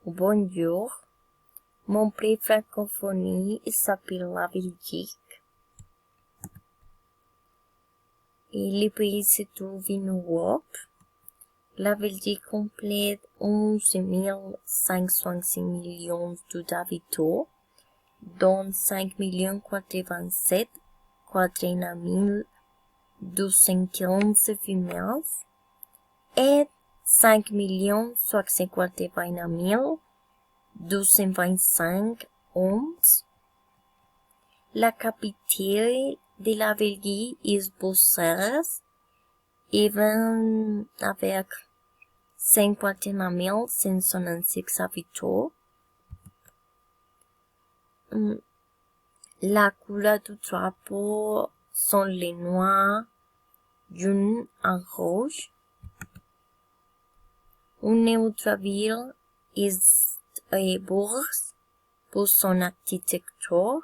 Bonjour, mon pays francophonie s'appelle la Belgique. Et le pays se trouve en Europe. La Belgique complète 11 565 millions d'habitants, dont 5 87 215 femelles et 5 641 225 hommes. La capitale de la Belgique est Bruxelles, avec 51 166 habitants. La couleur du drapeau sont les noirs, jaune et rouge. Une autre ville est Bourges pour son architecture.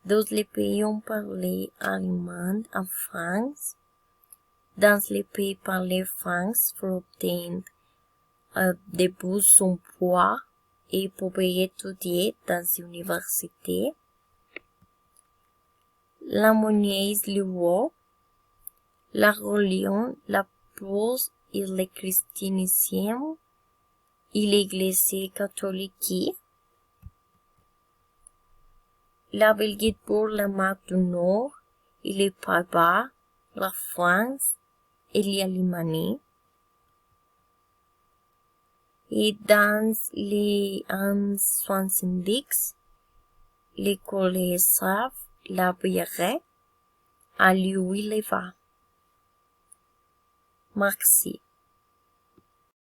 Dans les pays on parle allemand en France. Dans les pays parlés France, pour obtenir des bourses d'emploi et pour étudier dans l'université. La monnaie est l'euro. La religion la plus est le christianisme et l'église catholique. La Belgique pour la mer du Nord et les Pays-Bas, la France et l'Allemagne. Et dans les années 70, les collèges savent la bière à l'huile. Merci.